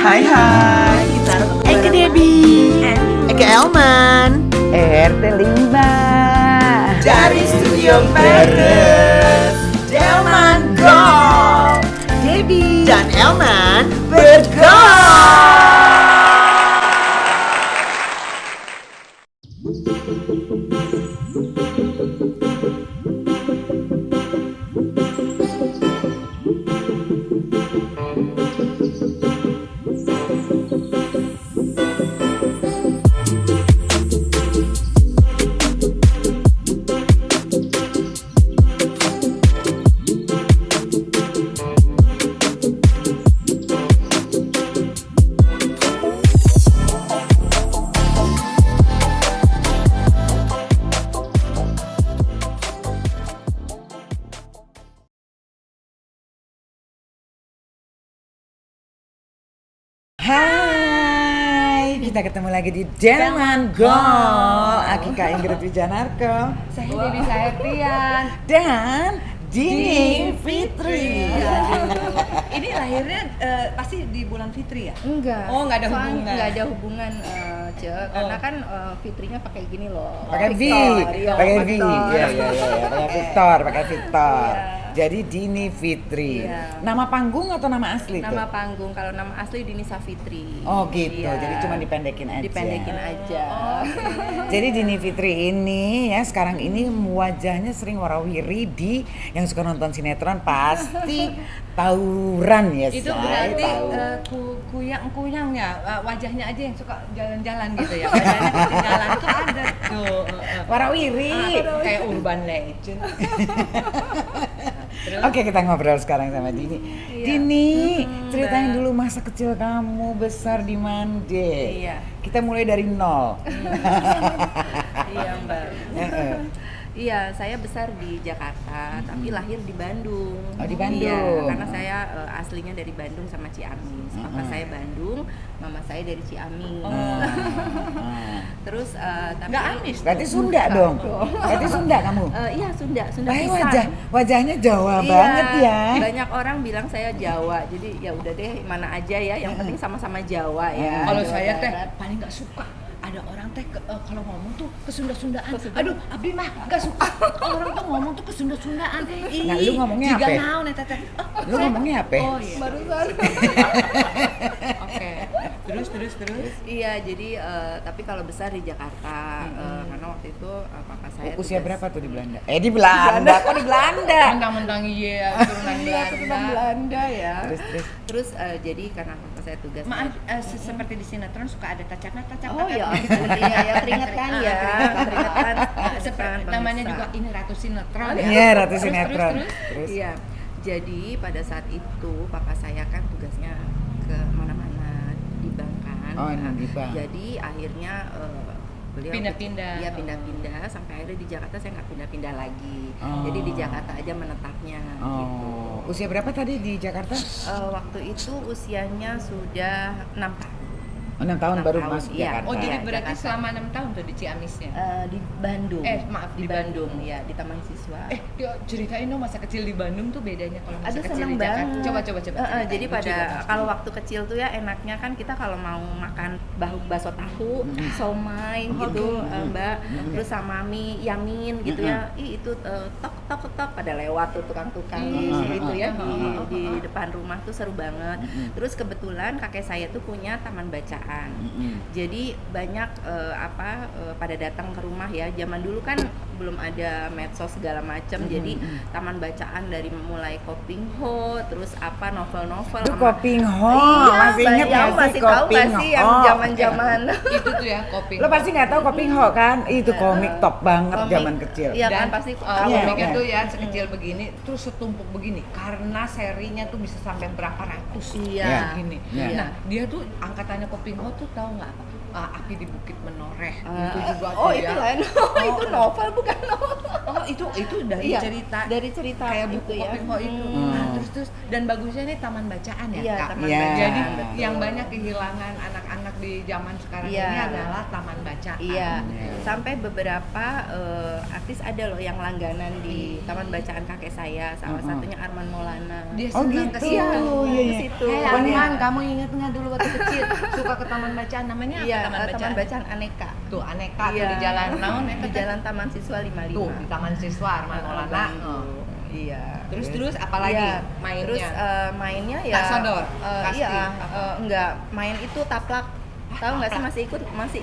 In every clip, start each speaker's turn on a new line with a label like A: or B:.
A: Hai.
B: Kita
A: Eke Debbie. Eke Elman.
C: RT 5
A: Dari Studio Paris. Delman Golf. Debbie dan Elman bergolf.
C: Hai, kita ketemu lagi di Delman Golf. Akika Ingrid Wijanarko.
B: Saya Debbie Saetian.
C: Dan Dini Fitri.
B: Ini lahirnya pasti di bulan Fitri ya?
D: Enggak.
B: Oh, nggak ada
D: Soalnya
B: hubungan.
D: Nggak ada hubungan, karena kan Fitrinya pakai gini loh.
C: Pakai V,
D: Victor, iya,
C: pakai V.
D: Victor.
C: Iya, pakai Victor, pakai Victor.
D: Iya.
C: Jadi Dini Fitri.
D: Iya.
C: Nama panggung atau nama asli tuh?
D: Nama panggung, kalau nama asli Dini Safitri.
C: Oh gitu,
D: Iya.
C: jadi cuma dipendekin aja.
D: Dipendekin aja.
C: Jadi Dini Fitri ini ya sekarang ini wajahnya sering warawiri di yang suka nonton sinetron pasti tawuran ya.
B: Itu
C: Say,
B: berarti
C: tahu.
B: kuyang ya, wajahnya aja yang suka jalan-jalan gitu ya. Badannya ketinggalan tuh ada tuh.
C: Warawiri.
B: Kayak urban legend. Terus?
C: Oke, kita ngobrol sekarang sama Dini.
D: Iya.
C: Dini, ceritain dulu masa kecil kamu besar di Mande.
D: Iya.
C: Kita mulai dari nol.
D: Iya Mbak.
C: Heeh.
D: Iya, saya besar di Jakarta, tapi lahir di Bandung.
C: Oh, di Bandung.
D: Iya, karena saya aslinya dari Bandung sama Ciamis. Papa saya Bandung, mama saya dari Ciamis. Terus tapi
B: Nggak amis.
C: Berarti Sunda dong. Berarti Sunda kamu.
D: Iya, Sunda
C: Wah,
D: pisan.
C: wajahnya Jawa
D: Iya,
C: banget ya.
D: Banyak orang bilang saya Jawa, jadi ya udah deh mana aja ya, yang penting sama-sama Jawa ya.
B: Kalau
D: Jawa
B: saya teh
D: Barat.
B: paling nggak suka ada orang teh kalau ngomong tuh kesunda-sundaan. Aduh, abdi mah nggak suka orang tuh ngomong tuh kesunda-sundaan.
C: Nah, lu ngomongnya
B: Jika
C: apa?
B: naon eta teh.
C: Lu ngomongnya apa?
B: Oh iya.
D: Barusan.
B: Oke. Terus.
D: Iya, jadi tapi kalau besar di Jakarta, karena waktu itu papa saya
C: Usia
D: tugas-
C: berapa tuh di Belanda? Di Belanda. Kok di Belanda?
B: Mentang-mentang iya turunan
D: Keturunan Belanda ya.
C: Terus.
D: Jadi karena papa saya tugas.
B: Maaf, seperti di sinetron suka ada tacak-tacak.
D: Oh ya, iya ya, keringetan ya, keringetan.
B: Namanya juga ini Ratu Sinetron ya.
C: Iya, Ratu
B: Terus,
C: Sinetron.
B: terus.
D: Iya. Jadi pada saat itu papa saya kan tugasnya ke mana-mana di bank kan.
C: Oh, di bank.
D: Jadi akhirnya beliau
B: Pindah-pindah.
D: Iya, pindah-pindah sampai akhirnya di Jakarta saya nggak pindah-pindah lagi.
C: Oh.
D: Jadi di Jakarta aja menetapnya gitu.
C: Oh, usia berapa tadi di Jakarta?
D: Waktu itu usianya sudah 6 tahun.
C: 6 tahun
D: 6
C: baru
D: tahun,
C: masuk
D: iya.
C: Jakarta.
B: Oh, jadi
D: Iya,
B: berarti
D: Jakarta.
B: selama 6 tahun tuh di Ciamisnya.
D: Di Bandung.
B: Maaf,
D: di Bandung ya, di Taman Siswa.
B: Ceritain dong masa kecil di Bandung tuh bedanya kalau masa
D: Aduh,
B: kecil
D: seneng
B: di Jakarta.
D: banget.
B: Coba.
D: Jadi
B: ceritain.
D: pada
B: Lucu ya,
D: kalau waktu kecil tuh ya enaknya kan kita kalau mau makan bakso tahu, somai gitu, Mbak. Terus sama mie yamin gitu ya. Itu tok pada lewat tuh tukang-tukang di situ ya di depan rumah tuh seru banget. Terus kebetulan kakek saya tuh punya taman bacaan. Jadi banyak pada datang ke rumah ya. Zaman dulu kan belum ada medsos segala macam. Jadi taman bacaan dari mulai Kopingho, terus novel-novel.
C: Itu
D: sama-
C: Kopingho,
D: Iya,
C: masih inget
D: ya,
C: nggak sih
D: masih tahu nggak
C: Kopingho?
D: sih yang zaman-zaman
B: Itu tuh ya kopi.
C: Lo pasti nggak tahu Kopingho kan? Itu komik top banget
D: komik.
C: zaman kecil.
D: Iya
B: Dan
D: kan pasti
C: Iya,
B: komiknya
C: iya.
B: tuh ya sekecil begini terus setumpuk begini karena serinya tuh bisa sampai berapa ratus
D: Iya.
B: begini.
C: Iya.
B: Nah, dia tuh angkatannya Kopingho tuh tahu nggak apa? Api di Bukit Menoreh itu juga
D: Oh
B: tuh
D: itu
B: ya.
D: lain, itu novel bukan.
B: Oh itu dari
D: Iya,
B: cerita
D: dari cerita
B: kayak
D: itu
B: buku
D: ya.
B: Kopingho itu. Nah, terus dan bagusnya ini taman bacaan ya,
D: Iya,
B: Kak.
D: taman
C: Iya.
D: bacaan.
B: Jadi
D: betul.
B: yang banyak kehilangan anak-anak di zaman sekarang
D: Iya.
B: ini adalah taman bacaan.
D: Iya,
C: Iya.
D: sampai beberapa artis ada loh yang langganan di Taman Bacaan kakek saya, salah satunya Arman Maulana.
B: Dia
C: Oh
B: senang
C: gitu.
B: ke situ.
C: Iya, iya.
D: Ke situ.
B: Hei
C: Pokoknya-
B: Arman, kamu ingat nggak dulu waktu kecil suka ke taman bacaan namanya apa
D: Iya,
B: taman bacaan?
D: Taman Bacaan Aneka.
B: Tuh aneka tuh
D: Iya.
B: di jalan naon
D: di Jalan Taman Siswa 55.
B: tuh di Taman Siswa Arman Maulana. Oh.
D: Iya.
B: Terus apalagi
D: Iya.
B: mainnya?
D: Terus mainnya ya
B: Tak sodor, pasti.
D: iya, enggak, main itu taplak. Tahu nggak sih, masih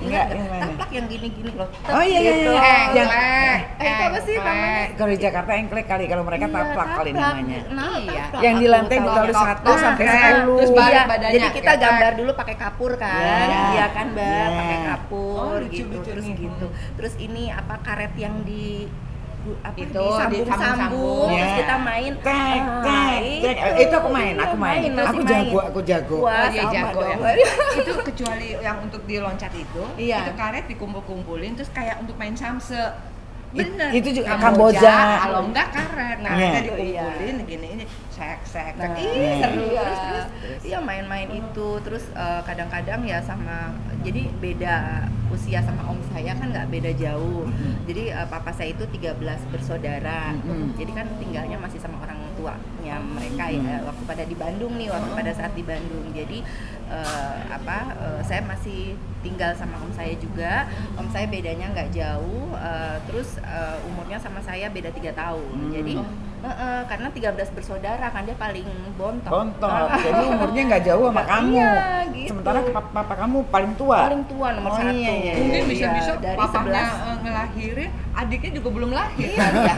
C: Enggak,
D: ingat
C: yang mana?
D: taplak yang gini-gini loh.
C: Oh iya, iya,
D: Gitu.
C: iya. Yang
D: itu apa sih namanya?
C: kalau di Jakarta engklek kali, kalau mereka
D: Iya,
C: taplak kali namanya.
D: Nah,
B: Iya.
D: taplak
C: Yang di
D: aku
C: lantai
D: tahu.
C: ditaruh
B: Tok,
C: 1
B: tok,
C: sampai
B: tok,
C: 10.
B: terus balik
D: Iya,
B: badannya,
D: jadi kita
B: kayak-
D: gambar dulu pakai kapur kan,
C: Iya.
D: iya kan Mbak,
C: Iya.
D: pakai kapur
B: Oh, lucu,
D: gitu,
B: lucu
D: terus
B: nih.
D: gitu. Terus ini apa karet yang di apa
B: Itu,
D: disambung-sambung,
B: disambung-sambung.
D: terus
C: Iya.
D: kita main.
C: Tek,
D: Ah,
C: tek. Itu aku main,
D: Iya,
C: aku main.
D: masih
C: Aku
D: main.
C: jago, aku jago.
D: Wah,
B: Oh iya
D: sama
B: jago ya.
D: dong.
B: Itu kecuali yang untuk diloncat itu,
D: Iya.
B: itu karet dikumpul-kumpulin terus kayak untuk main samse. Bener.
C: Itu juga Kamboja.
B: Kalau enggak karet. Nah,
C: Iya.
B: kita dikumpulin gini ini sek.
D: Nah,
B: Ih, seru.
D: iya.
B: Terus
D: Iya, main-main itu, terus kadang-kadang ya sama, jadi beda usia sama om saya kan nggak beda jauh. Jadi papa saya itu 13 bersaudara. Jadi kan tinggalnya masih sama orang tuanya mereka ya, waktu pada di Bandung nih, waktu pada saat di Bandung. Jadi saya masih tinggal sama om saya juga. Om saya bedanya nggak jauh, terus umurnya sama saya beda 3 tahun. Jadi karena 13 bersaudara kan, dia paling bontot.
C: Bontot. Jadi umurnya nggak jauh sama kamu.
D: Iya, gitu.
C: Sementara papa kamu paling tua.
D: Paling tua nomor
C: Oh,
D: 1.
C: iya, iya,
B: mungkin
C: iya.
B: bisa-bisa
D: dari
B: papahnya
D: 11.
B: ngelahirin, adiknya juga belum lahir.
D: Iya, iya.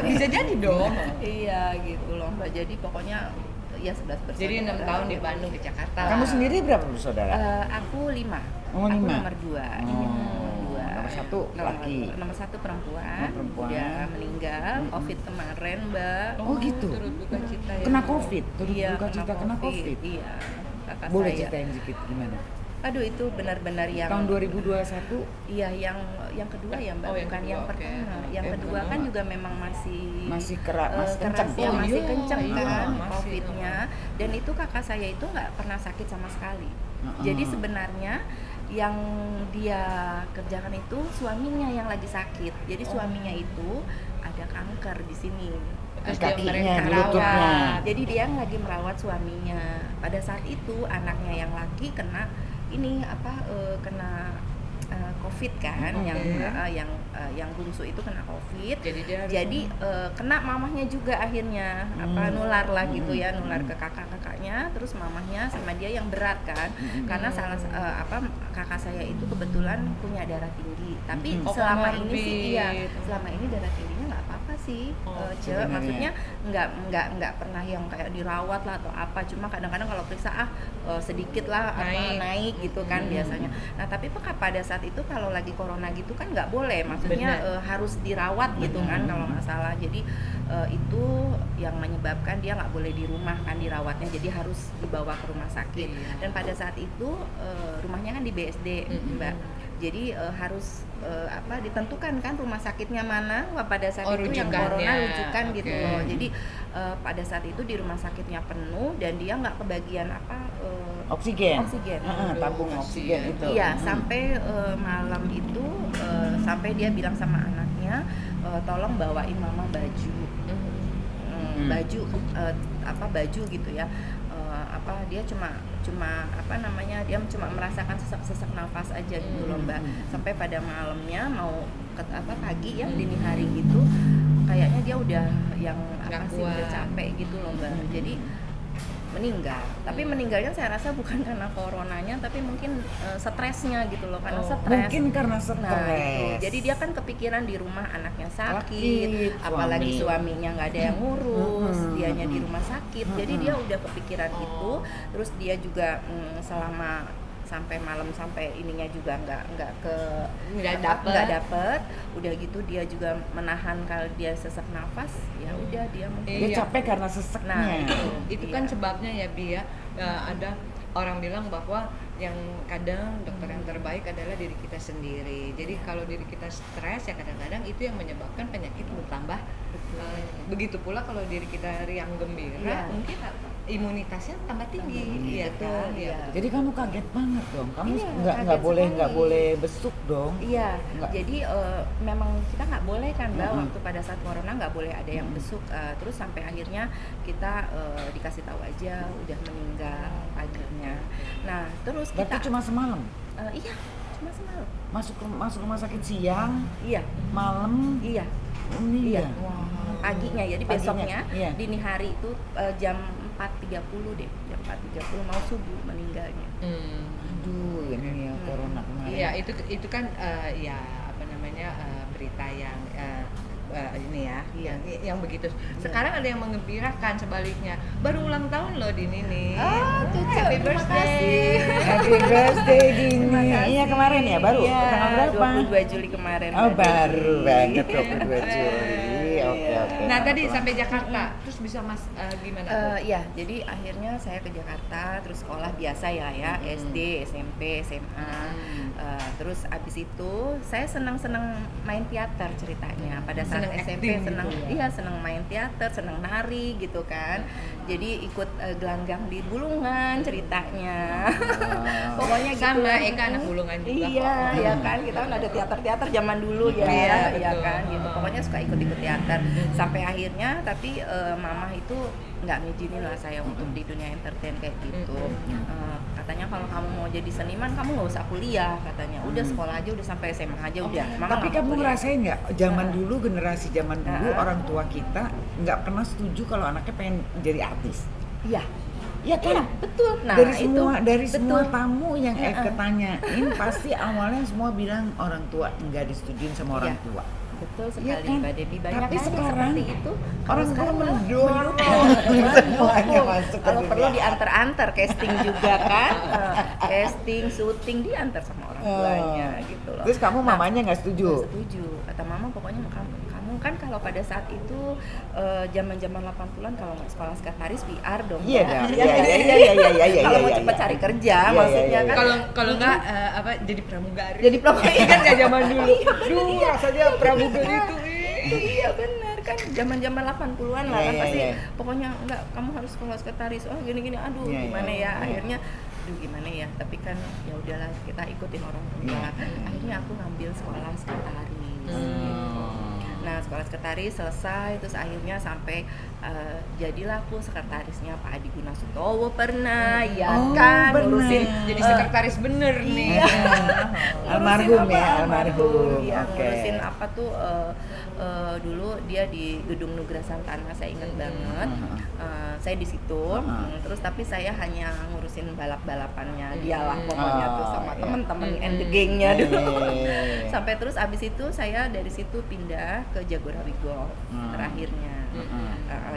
B: bisa jadi dong.
D: Iya gitu loh Mbak. Jadi pokoknya ya 11 bersaudara.
B: Jadi 6 tahun di Bandung ke Jakarta.
C: Kamu sendiri berapa bersaudara?
D: Aku 5.
C: Oh,
D: Aku
C: 5.
D: nomor 2.
C: Nomor 1 laki.
D: Nomor 1 perempuan.
C: Oh, perempuan.
D: Udah meninggal COVID kemarin Mbak.
C: Oh, gitu.
B: Turut duka cita ya.
C: Kena COVID, turut
D: Iya,
C: duka cita kena COVID.
D: Iya. Kakak
C: Boleh
D: saya.
C: ceritain sedikit gimana?
D: Aduh, itu benar-benar yang
C: Tahun 2021
D: Iya, yang kedua ya Mbak,
B: Oh, yang
D: bukan
B: kedua,
D: yang
B: oke.
D: pertama. Yang kedua kan juga memang masih
C: masih keras, masih kencang.
D: keras ya,
B: Oh,
D: masih
B: iya,
D: kencang
B: iya,
D: kan
B: masih.
D: COVID-nya. Dan itu kakak saya itu nggak pernah sakit sama sekali. Jadi sebenarnya yang dia kerjakan itu suaminya yang lagi sakit. Jadi suaminya itu ada kanker di sini.
B: Terus
C: Kakinya,
B: dia
C: di
B: merawat.
C: lututnya.
D: Jadi dia yang lagi merawat suaminya. Pada saat itu anaknya yang laki kena ini kena COVID kan, yang bungsu itu kena COVID.
B: Jadi dia harus
D: Kena mamahnya juga akhirnya nular lah gitu ya, nular ke kakak-kakaknya, terus mamahnya sama dia yang berat kan. Karena kakak saya itu kebetulan punya darah tinggi. Tapi
B: Oh,
D: selama ini
B: comorbid.
D: sih selama ini darah tingginya nggak apa-apa sih. Ce,
C: sebenarnya.
D: maksudnya nggak pernah yang kayak dirawat lah atau apa. Cuma kadang-kadang kalau periksa sedikit lah naik gitu kan biasanya. Nah, tapi pada saat itu kalau lagi corona gitu kan nggak boleh, maksudnya harus dirawat gitu kan kalau nggak salah. Jadi itu yang menyebabkan dia nggak boleh di rumah kan dirawatnya, jadi harus dibawa ke rumah sakit. Dan pada saat itu rumahnya kan di BSD Mbak, jadi harus ditentukan kan rumah sakitnya mana. Wah, pada saat itu yang
B: rujukannya.
D: corona rujukan gitu
B: Oke.
D: loh. Jadi pada saat itu di rumah sakitnya penuh dan dia nggak kebagian
C: oksigen.
D: oksigen.
C: Tabung oksigen itu.
D: Iya, sampai malam itu sampai dia bilang sama anaknya, tolong bawain mama baju. Baju baju gitu ya. Dia cuma dia cuma merasakan sesak nafas aja gitu loh Mbak. Sampai pada malamnya mau pagi ya, dini hari gitu, kayaknya dia udah udah capek gitu loh Mbak. Jadi meninggal. Tapi meninggalnya saya rasa bukan karena coronanya, tapi mungkin stresnya gitu loh, karena stres.
C: Mungkin karena stres.
D: Nah, itu. Jadi dia kan kepikiran di rumah anaknya sakit, apalagi suaminya nggak ada yang ngurus, dianya di rumah sakit. Jadi dia udah kepikiran itu. Terus dia juga selama sampai malam sampai ininya juga nggak dapet. Udah gitu dia juga menahan kalau dia sesak nafas, ya udah dia mungkin.
C: Dia capek karena seseknya.
D: Nah,
B: itu kan sebabnya ya Bi ya, ada orang bilang bahwa yang kadang dokter yang terbaik adalah diri kita sendiri. Jadi kalau diri kita stres ya kadang-kadang itu yang menyebabkan penyakit bertambah. Begitu pula kalau diri kita riang gembira, mungkin imunitasnya tambah tinggi. Iya kan? Iya.
C: Jadi kamu kaget banget dong. Kamu
D: Iya,
C: nggak
D: kaget sekali.
C: boleh besuk dong.
D: Iya,
C: Nggak.
D: jadi memang kita nggak boleh kan Mbak, waktu pada saat corona nggak boleh ada yang besuk, terus sampai akhirnya kita dikasih tahu aja udah meninggal paginya. Nah terus
C: Berarti
D: kita
C: cuma semalam.
D: iya cuma semalam.
C: Masuk rumah sakit siang,
D: Iya,
C: malam,
D: iya,
C: iya.
D: paginya. Jadi
C: Paginya,
D: besoknya
C: iya.
D: dini hari itu jam 4.30 deh, jam 4.30 mau subuh meninggalnya.
C: Aduh, ini ya corona kemarin.
B: Iya, itu kan ya apa namanya berita yang ini ya, yang begitu. Sekarang ada yang mengembirakan sebaliknya. Baru ulang tahun loh Dini nih.
D: Cucu,
B: Happy
D: terima
B: birthday.
C: Happy birthday Dini. Iya kemarin ya, baru
D: Iya,
C: tanggal berapa?
D: 22 Juli kemarin.
C: Oh
D: Mbak
C: baru
D: Desi.
C: banget 22 Juli. Oke.
B: Nah tadi sampai Jakarta, terus bisa gimana?
D: Iya, jadi akhirnya saya ke Jakarta, terus sekolah biasa ya, SD, SMP, SMA. Terus abis itu saya senang-senang main teater ceritanya. Pada saat
B: Senang
D: SMP
B: acting
D: senang,
B: gitu ya?
D: iya senang main teater, senang nari gitu kan. Jadi ikut gelanggang di Bulungan ceritanya. Pokoknya gitu.
B: Sama Eka anak Bulungan juga
D: Iya,
B: kok.
D: ya kan kita kan ada teater-teater zaman dulu ya,
B: Iya,
D: ya
B: betul.
D: kan gitu. Pokoknya suka ikut-ikut teater sampai akhirnya tapi mama itu nggak ngizinin lah saya untuk di dunia entertain kayak gitu. Katanya kalau kamu mau jadi seniman kamu nggak usah kuliah katanya. Udah sekolah aja, udah sampai SMA aja udah. Mama
C: Tapi
D: nggak mau
C: kamu
D: kuliah.
C: ngerasain nggak zaman dulu, generasi zaman dulu orang tua kita nggak pernah setuju kalau anaknya pengen jadi artis.
D: Iya.
C: Iya kan?
D: Iya, betul. Nah,
C: dari semua
D: betul.
C: tamu yang Eka tanyain pasti awalnya semua bilang orang tua nggak disetujuin sama orang
D: Iya.
C: tua.
D: Betul
C: Iya
D: sekali
C: kan?
D: Mbak Debbie, banyak
C: Tapi
D: kan yang
C: sekarang
D: seperti itu.
C: Orang tua
D: sekarang
C: mendukung
D: mendukung.
C: semuanya masuk ke
D: Kalau
C: dunia.
D: perlu diantar-antar casting juga kan. Casting, syuting diantar sama orang tuanya gitu loh.
C: Terus kamu
D: Nah,
C: mamanya nggak setuju?
D: nggak setuju. Kata mama pokoknya kamu kan kalau pada saat itu zaman-zaman 80-an kalau nggak sekolah sekretaris PR dong.
C: Iya
D: ya.
C: dong.
D: Iya
C: Iya,
D: kan?
C: iya, iya, iya, iya, iya,
D: Kalau mau
C: iya,
D: cepet
C: iya.
D: cari kerja
C: Iya,
D: maksudnya
C: iya,
D: kan.
B: Kalau nggak apa jadi pramugari.
D: Jadi pramugari.
B: kan nggak zaman dulu. Duh, rasanya pramugari itu.
D: Iya benar kan zaman-zaman 80-an lah
C: Iya,
D: kan
C: iya,
D: pasti
C: iya.
D: pokoknya enggak kamu harus sekolah sekretaris. Oh gini-gini aduh
C: Iya,
D: gimana
C: iya,
D: ya
C: iya.
D: akhirnya aduh gimana ya tapi kan ya udahlah kita ikutin orang tua.
C: Iya.
D: Akhirnya aku ngambil sekolah sekretaris. Gitu. Nah sekolah sekretaris selesai terus akhirnya sampai jadilah aku sekretarisnya Pak Adi Gunasutowo pernah ya
C: Oh,
D: kan
C: pernah.
D: ngurusin
B: Jadi sekretaris bener nih.
D: Iya.
C: Almarhum
D: Ngurusin
C: ya,
D: apa?
C: almarhum.
D: Iya,
C: Oke.
D: ngurusin apa tuh dulu dia di Gedung Nugra Santana saya ingat banget. Saya di situ. Terus tapi saya hanya ngurusin balap-balapannya dialah pokoknya tuh sama
C: iya.
D: teman-teman and the gangnya
C: Iya,
D: dulu.
C: iya, iya, iya.
D: Sampai terus abis itu saya dari situ pindah ke Jagorawi Golf terakhirnya.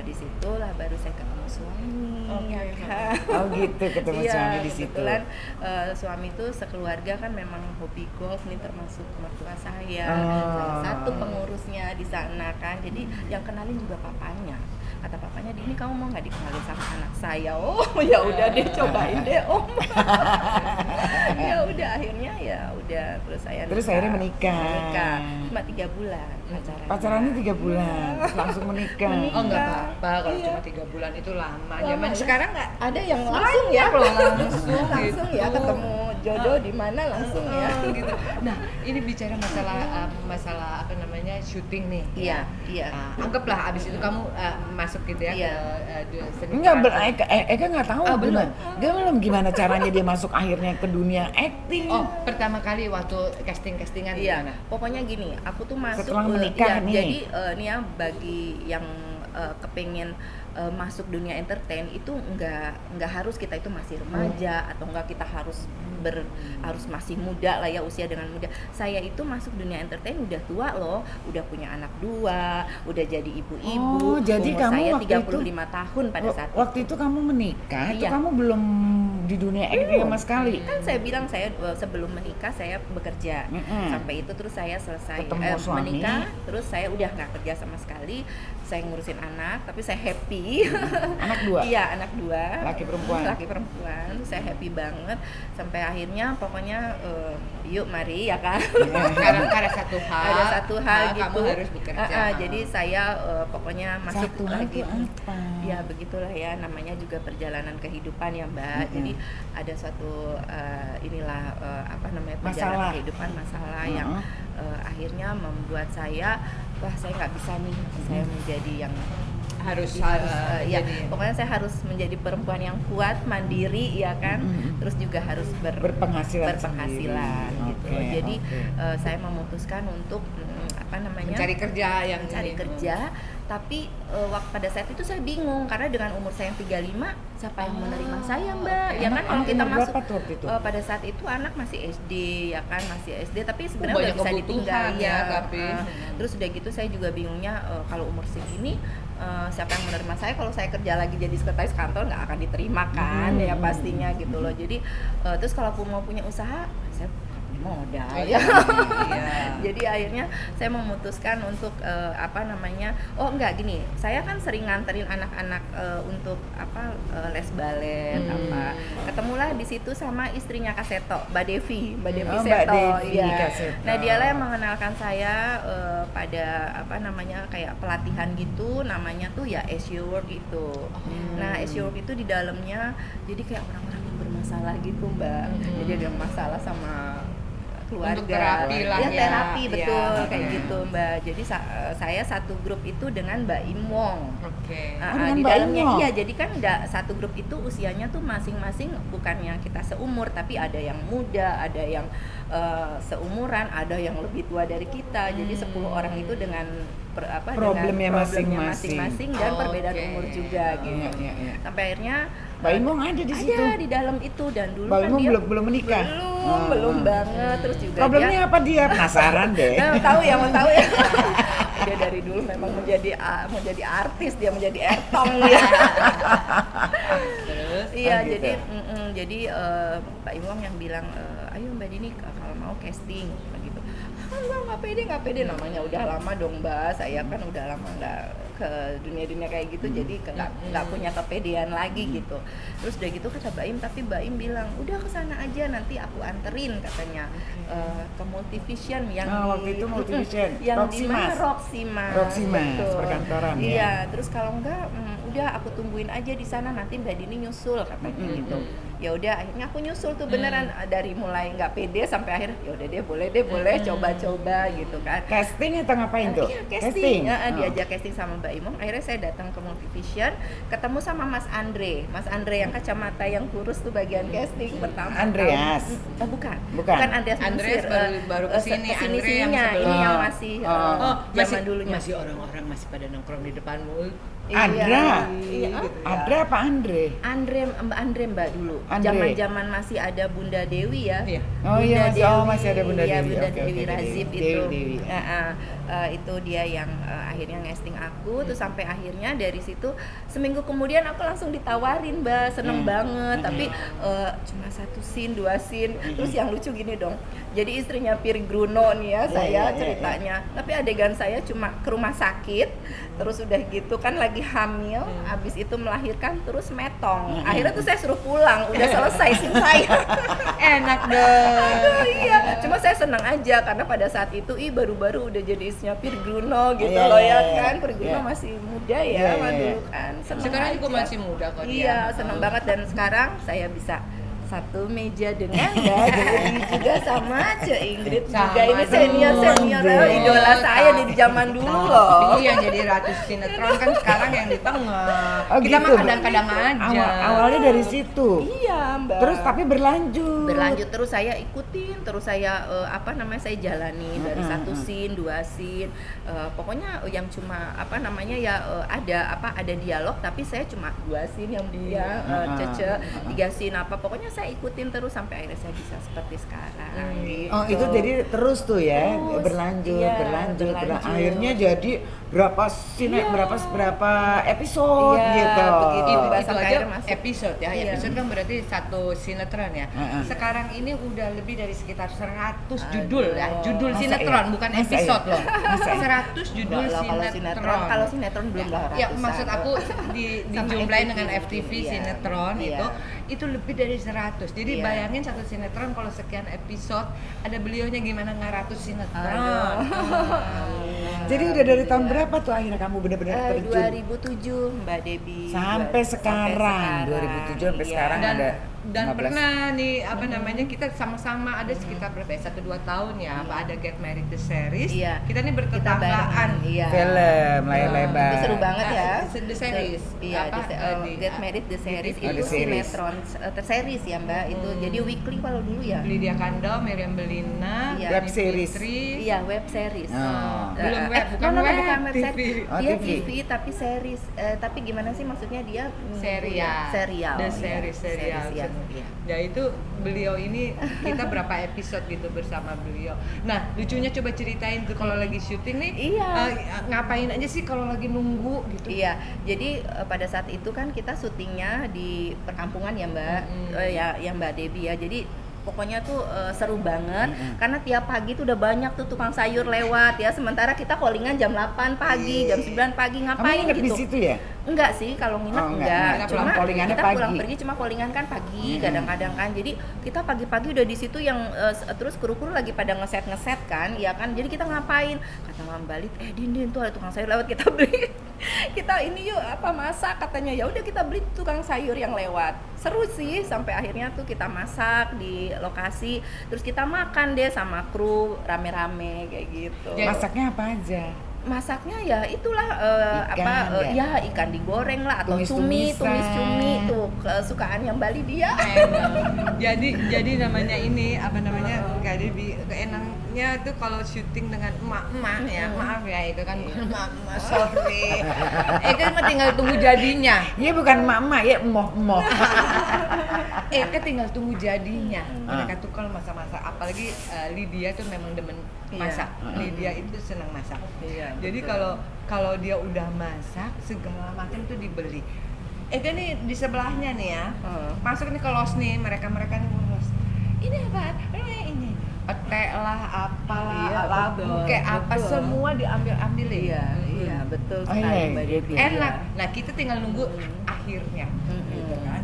D: Di situlah baru saya ketemu suami.
B: Oke.
D: Ya kan?
C: Oh gitu, ketemu
D: Iya,
C: suami di situ.
D: kebetulan suami itu sekeluarga kan memang hobi golf nih termasuk mertua saya, salah satu pengurusnya di sana kan. Jadi yang kenalin juga papanya. Kata papanya, "Ini kamu mau nggak dikenalin sama anak saya?" Oh ya udah deh cobain deh om. Ya udah akhirnya ya udah terus saya
C: Terus akhirnya menikah.
D: cuma 3 bulan pacaran.
C: Pacarannya 3 bulan, terus langsung menikah.
B: Oh nggak apa-apa kalau
D: Iya.
B: cuma 3 bulan itu lama.
D: Lama
B: Zaman
D: ya.
B: sekarang nggak
D: Ada yang langsung ya,
B: langsung
D: langsung ya
B: gitu.
D: ketemu jodoh di mana langsung ya.
B: gitu. Nah, ini bicara masalah apa namanya syuting nih.
D: Iya, iya.
B: Anggaplah abis itu kamu masuk gitu ya
D: Iya.
B: ke seni
C: Enggak,
B: peran.
C: Eka nggak tahu
B: Ah, belum.
C: Dia belum gimana caranya dia masuk akhirnya ke dunia acting.
B: Oh, pertama kali waktu castingan
D: Iya,
B: gimana?
D: pokoknya gini, aku tuh masuk
C: Setelah menikah nih.
D: jadi nih ya bagi yang kepengen masuk dunia entertain itu nggak harus kita itu masih remaja atau enggak kita harus harus masih muda lah ya usia dengan muda. Saya itu masuk dunia entertain udah tua loh, udah punya anak 2, udah jadi ibu-ibu.
C: Oh, jadi
D: umur
C: kamu
D: saya
C: waktu
D: 35 tahun pada saat
C: Waktu itu kamu menikah, itu
D: Iya.
C: kamu belum di dunia acting sama sekali.
D: kan saya bilang saya sebelum menikah saya bekerja sampai itu terus saya selesai
C: Ketemu suami.
D: menikah terus saya udah nggak kerja sama sekali saya ngurusin anak, tapi saya happy.
C: Anak 2?
D: Iya, anak 2.
C: Laki perempuan?
D: Laki perempuan. Saya happy banget sampai akhirnya pokoknya yuk mari ya kan.
B: Karena ada satu hal.
D: Ada satu hal gitu.
B: Kamu harus bekerja.
D: Jadi saya pokoknya masuk
C: Satu hal
D: lagi.
C: itu apa?
D: Ya begitulah ya, namanya juga perjalanan kehidupan ya Mbak. Jadi ada suatu inilah apa namanya perjalanan
C: Masalah.
D: kehidupan, masalah yang akhirnya membuat saya wah saya nggak bisa nih, saya menjadi yang
B: harus
D: ya
B: jadi-
D: pokoknya saya harus menjadi perempuan yang kuat, mandiri ya kan, terus juga harus
C: Berpenghasilan
D: berpenghasilan
C: sendiri.
D: gitu.
C: Oke,
D: Jadi
C: oke.
D: saya memutuskan untuk apa namanya
B: mencari kerja yang
D: mencari
B: ini.
D: kerja, tapi waktu pada saat itu saya bingung karena dengan umur saya yang 35 siapa yang menerima saya Mbak, ya kan kalau
C: Anak
D: kita
C: umur
D: masuk
C: berapa tuh waktu itu?
D: pada saat itu anak masih SD ya kan, masih SD tapi sebenarnya
B: Banyak
D: udah bisa ditinggal
B: kebutuhan ya, tapi.
D: terus udah gitu saya juga bingungnya kalau umur segini siapa yang menerima saya kalau saya kerja lagi jadi sekretaris kantor nggak akan diterima kan ya pastinya gitu loh. Jadi terus kalau mau punya usaha saya modal ya.
B: Iya.
D: Jadi akhirnya saya memutuskan untuk apa namanya, oh enggak gini, saya kan sering nganterin anak-anak untuk apa les balet apa. Ketemulah di situ sama istrinya Kak Seto, Mbak Devi
C: Oh, Mbak
D: Seto.
C: Devi
D: Iya.
C: Kak Seto.
D: Nah dialah yang mengenalkan saya pada apa namanya kayak pelatihan gitu, namanya tuh ya As You Work gitu. Nah As You Work itu di dalamnya jadi kayak orang-orang yang bermasalah gitu Mbak. Jadi ada yang masalah sama keluarga,
B: Untuk terapi lah
D: ya,
B: ya.
D: terapi betul
B: Iya.
D: kayak gitu Mbak. Jadi saya satu grup itu dengan Mbak Im Wong.
B: Oke.
C: dengan
D: Di
C: Mbak
D: dalamnya
C: Im Wong?
D: iya, jadi kan satu grup itu usianya tuh masing-masing bukannya kita seumur, tapi ada yang muda, ada yang seumuran, ada yang lebih tua dari kita. Jadi 10 orang itu dengan
C: Problemnya
D: dengan
C: masing-masing.
D: masing-masing dan perbedaan
B: Oke.
D: umur juga gitu.
C: Iya.
D: Sampai akhirnya
C: Mbak Imong ada di situ.
D: ada di dalam itu dan dulu
C: Mbak
D: kan
C: Imong
D: dia
C: belum menikah.
D: belum banget, terus juga
C: Problemnya
D: dia
C: apa dia? Penasaran deh.
D: mau tahu ya dia dari dulu memang mau jadi artis, dia menjadi ertong ya.
B: Terus
D: Iya,
C: gitu.
D: jadi Mbak Imong yang bilang ayo Mbak Dini kalau mau casting begitu. Nggak pede namanya udah lama dong Mbak, saya kan udah lama nggak ke dunia kayak gitu, jadi nggak punya kepedean lagi gitu. Terus udah gitu kata Mbak Im, tapi Mbak Im bilang udah kesana aja nanti aku anterin katanya ke Multivision yang
C: waktu itu Multivision.
D: yang di mana
C: Roxymas.
D: Roxymas, betul.
C: perkantoran ya.
D: Iya, terus kalau enggak udah aku tungguin aja di sana nanti Mbak Dini nyusul katanya gitu. Ya udah akhirnya aku nyusul tuh beneran dari mulai nggak pede sampai akhir ya udah deh boleh coba-coba gitu kan.
C: Casting atau ngapain tuh?
D: Iya, casting. Diajak casting sama Mbak Imong. Akhirnya saya datang ke Multivision, ketemu sama Mas Andre yang kacamata yang kurus tuh bagian casting pertama.
C: Andreas.
D: Bukan.
C: Bukan.
D: Andreas
B: Andreas baru kesini. Andre yang
D: sininya.
B: sebelum.
D: Ini yang masih zaman dulunya.
B: masih orang-orang masih pada nongkrong di depanmu.
C: Andra.
D: Iya.
C: Andra apa Andre?
D: Mbak Andre dulu.
C: Andre.
D: Zaman masih ada Bunda Dewi ya.
B: Iya.
C: Oh iya, masih ada Bunda
D: Iya,
C: Dewi.
D: Bunda
C: Oke,
D: Dewi
C: oke,
D: Razib
C: Dewi.
D: itu.
C: Dewi.
D: Itu dia yang akhirnya ngesting aku tuh sampai akhirnya dari situ seminggu kemudian aku langsung ditawarin Mbak, seneng banget tapi cuma 1 scene 2 scene. Terus yang lucu gini dong. Jadi istrinya Pir Gruno nih ya, saya ceritanya. Tapi adegan saya cuma ke rumah sakit, terus udah gitu kan lagi hamil, habis itu melahirkan terus metong. Akhirnya tuh saya suruh pulang, udah selesai scene saya.
B: Enak dong.
D: Aduh, iya, cuma saya senang aja karena pada saat itu baru-baru udah jadi istrinya Pir Gruno gitu
C: Iya,
D: loh
C: iya,
D: ya
C: iya.
D: kan. Pir Gruno masih muda ya,
C: Iya, iya,
D: dulu
C: iya.
D: kan. Seneng
B: Sekarang juga
D: aja.
B: masih muda kok dia.
D: Iya, seneng banget dan sekarang saya bisa satu meja dengan Mbak Dewi juga sama Ce Ingrid
B: Sama
D: juga ini senior
C: dong.
D: idola saya dari zaman dulu loh.
B: Iya, yang jadi ratu sinetron kan sekarang yang di tengah.
C: Oh,
B: Kita
C: gitu.
B: mah kadang-kadang aja.
C: Awalnya dari situ.
D: Iya Mbak.
C: Terus tapi berlanjut
D: Terus saya ikutin, terus saya saya jalani dari 1 scene 2 scene, pokoknya yang cuma ada dialog tapi saya cuma 2 scene yang dia Cece 3 scene pokoknya saya ikutin terus sampai akhirnya saya bisa seperti sekarang gitu.
C: Oh itu jadi terus tuh ya,
D: Terus,
C: berlanjut.
D: iya, berlanjut.
C: Akhirnya jadi berapa scene, berapa episode
D: Iya,
C: gitu.
D: begitu.
B: Itu
D: Bahasa
B: aja
D: akhirnya masuk.
B: episode ya.
D: Iya.
B: Episode kan berarti 1 sinetron ya. sekarang ini udah lebih dari sekitar 100
D: Aduh.
B: judul ya, judul
C: Masa
B: sinetron
C: iya?
B: bukan
C: Masa
B: episode
C: iya?
B: loh.
C: Masa iya?
B: 100 judul sinetron.
D: Kalau sinetron belum lah
B: Ya,
D: ratusan.
B: maksud aku dijumlahin
D: FTV
B: dengan
D: mungkin,
B: FTV
D: iya.
B: sinetron
D: Iya.
B: itu lebih dari 100. Jadi
D: Iya.
B: bayangin satu sinetron kalau sekian episode, ada beliaunya gimana ngaratus sinetron.
C: Jadi udah dari tahun berapa tuh akhirnya kamu benar-benar terjun?
D: 2007 Mbak Debbie.
C: Sampai sekarang, 2007 sampai
D: Iya.
C: sekarang ada
B: Dan
C: 15.
B: pernah nih apa namanya, kita sama-sama ada sekitar berapa ya, 1-2 tahun ya, ada Get Married the Series.
D: Iya.
B: Kita nih
D: Kita
B: bertetanggaan.
D: bareng, iya.
C: Film layar lebar.
D: Itu seru banget ya.
B: The series.
D: Iya,
B: Apa,
D: Get Married the Series
C: Oh,
D: itu
C: the series.
D: sinetron series ya Mbak. Itu jadi weekly kalau dulu ya.
B: Lydia Kandau, Miriam Belina,
D: Iya.
C: Web series.
B: Fitri.
D: Iya, web series.
C: Oh.
B: Belum web, bukan
D: no,
B: web,
D: bukan web
B: TV.
D: series.
C: Oh,
D: Dia
C: TV.
D: TV tapi series. Tapi gimana sih maksudnya dia
B: Serial.
D: Serial.
B: The
D: iya.
B: series, serial.
D: Series, iya.
B: Ya itu beliau ini kita berapa episode gitu bersama beliau. Nah, lucunya coba ceritain tuh kalau lagi syuting nih,
D: Iya.
B: ngapain aja sih kalau lagi nunggu gitu?
D: Iya, jadi pada saat itu kan kita syutingnya di perkampungan ya Mbak, ya Mbak Debbie ya. Jadi pokoknya tuh seru banget karena tiap pagi tuh udah banyak tuh tukang sayur lewat ya. Sementara kita callingan jam 8 pagi, jam 9 pagi
C: Kamu
D: ngapain
C: nginep di
D: gitu.
C: situ ya?
D: Enggak sih, kalau nginep
C: Oh, enggak.
D: enggak.
C: Kita
D: Cuma
C: pulang callingannya
D: kita
C: pagi.
D: pulang pergi cuma callingan kan pagi kadang-kadang kan. Jadi kita pagi-pagi udah di situ yang terus kru-kru lagi pada ngeset kan, ya kan. Jadi kita ngapain? Kata Mam Balit, Din tuh ada tukang sayur lewat, kita beli. Kita ini yuk apa masak katanya. Ya udah kita beli tukang sayur yang lewat. Seru sih sampai akhirnya tuh kita masak di lokasi. Terus kita makan deh sama kru rame-rame kayak gitu.
C: Masaknya apa aja?
D: Masaknya ya itulah
C: Ikan,
D: ya ikan digoreng lah atau
C: Tumis-tumisan.
D: tumis cumi tuh kesukaan yang Bali dia.
B: jadi namanya ini apa namanya, kayak enaknya tuh kalau syuting dengan emak-emak ya, maaf ya itu kan emak-emak, sorry. Kan mah tinggal tunggu jadinya.
C: Iya bukan emak-emak ya, emoh-emoh.
B: Kan tinggal tunggu jadinya. Mereka tuh kalau masak-masak, apalagi Lydia tuh memang demen masak. Lydia itu senang masak.
D: Iya,
B: Jadi
D: betul.
B: kalau dia udah masak segala macam tuh dibeli. Kan nih di sebelahnya nih ya. Masuk nih ke los nih, mereka nih los. Ini apa? Ini pete lah, apalah,
D: Iya,
B: labu
D: betul,
B: kayak apa
D: betul.
B: semua diambil-ambilin.
D: Iya betul
C: Oh,
D: sekali
C: iya,
D: Mbak
C: iya,
D: Debbie.
C: iya.
B: Enak. Nah, kita tinggal nunggu akhirnya. Gitu kan.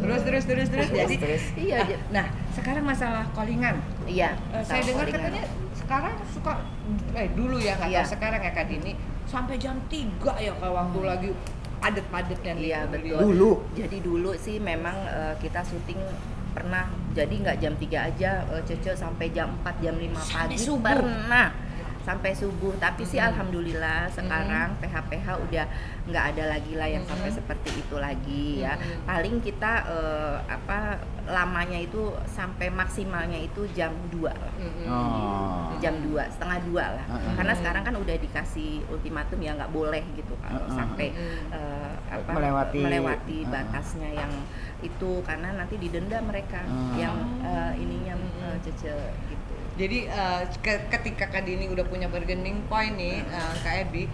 B: Terus jadi
C: Terus.
D: Iya,
B: nah, sekarang masalah callingan.
D: iya.
B: Saya
D: sama
B: dengar
D: callingan.
B: katanya sekarang suka dulu ya, nggak
D: Iya.
B: tahu sekarang ya Kak Dini, sampai jam 3 ya kalau waktu lagi padet-padetnya nih.
D: Iya, betul.
C: Dulu.
D: Jadi dulu sih memang kita syuting pernah jadi nggak jam 3 aja, Cece sampai jam 4 jam 5
B: Sampai
D: pagi
B: subuh.
D: pernah sampai subuh. Tapi sih alhamdulillah sekarang PH udah nggak ada lagi lah yang sampai seperti itu lagi ya. Paling kita lamanya itu sampai maksimalnya itu jam 2 lah.
C: Oh.
D: Jam 2, setengah 2 lah. Karena sekarang kan udah dikasih ultimatum ya nggak boleh gitu kalau sampai melewati batasnya yang itu, karena nanti didenda mereka yang ininya Cece gitu.
B: Jadi ketika Kak Dini udah punya bargaining point nih, Kak Ebi,